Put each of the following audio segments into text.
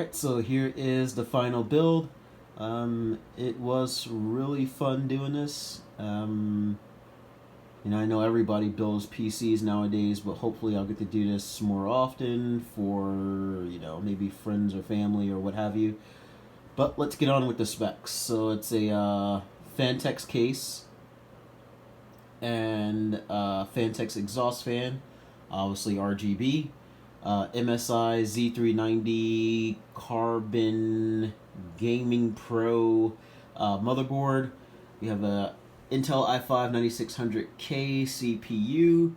Alright, so here is the final build. It was really fun doing this. I know everybody builds PCs nowadays, but hopefully I'll get to do this more often for, maybe friends or family or what have you. But let's get on with the specs. So it's a Fantex case and Fantex exhaust fan, obviously RGB. MSI Z390 Carbon Gaming Pro motherboard. We have a Intel i5-9600K CPU,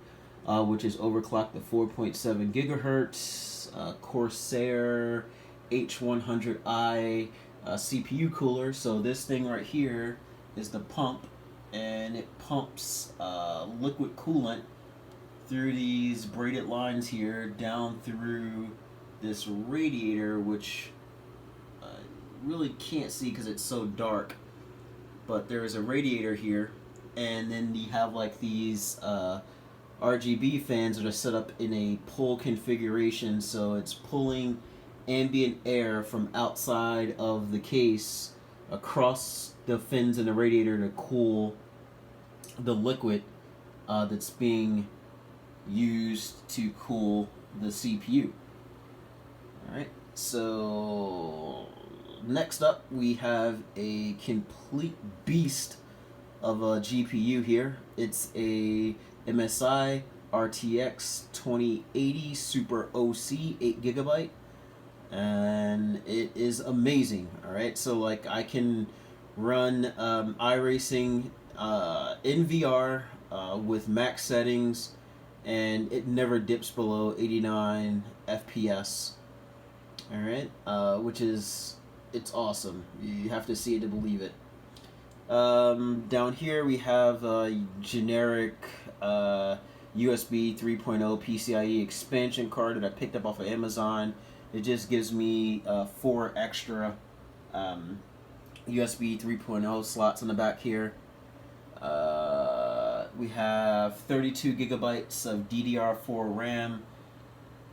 which is overclocked to 4.7 gigahertz. Corsair H100i CPU cooler. So this thing right here is the pump, and it pumps liquid coolant through these braided lines here down through this radiator, which I really can't see because it's so dark, but there is a radiator here, and then you have like these RGB fans that are set up in a pull configuration, so it's pulling ambient air from outside of the case across the fins in the radiator to cool the liquid that's being used to cool the CPU. Alright, so next up we have a complete beast of a GPU here. It's a MSI RTX 2080 Super OC 8GB, and it is amazing. Alright, so like I can run iRacing in VR with max settings, and it never dips below 89 FPS. Alright, which is, it's awesome. You have to see it to believe it. Down here we have a generic USB 3.0 PCIe expansion card that I picked up off of Amazon. It just gives me 4 extra USB 3.0 slots in the back here. We have 32 gigabytes of DDR4 RAM.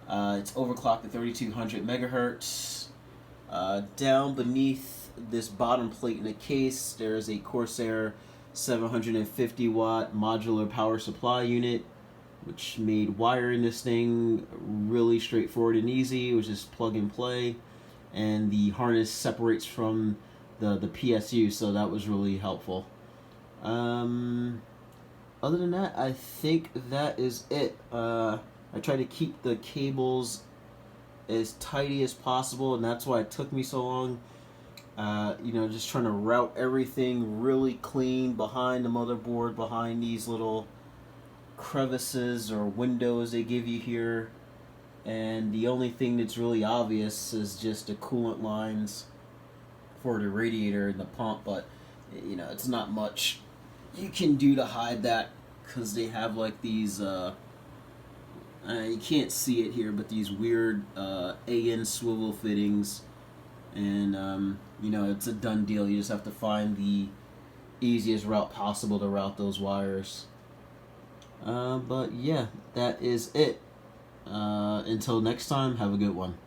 It's overclocked to 3200 megahertz. Down beneath this bottom plate in the case, there is a Corsair 750 watt modular power supply unit, which made wiring this thing really straightforward and easy. It was just plug and play, and the harness separates from the PSU, so that was really helpful. Other than that, I think that is it. I try to keep the cables as tidy as possible, and that's why it took me so long. Just trying to route everything really clean behind the motherboard, behind these little crevices or windows they give you here. And the only thing that's really obvious is just the coolant lines for the radiator and the pump, but it's not much you can do to hide that, because they have like these you can't see it here, but these weird AN swivel fittings, and it's a done deal. You just have to find the easiest route possible to route those wires. But yeah, that is it. Until next time, have a good one.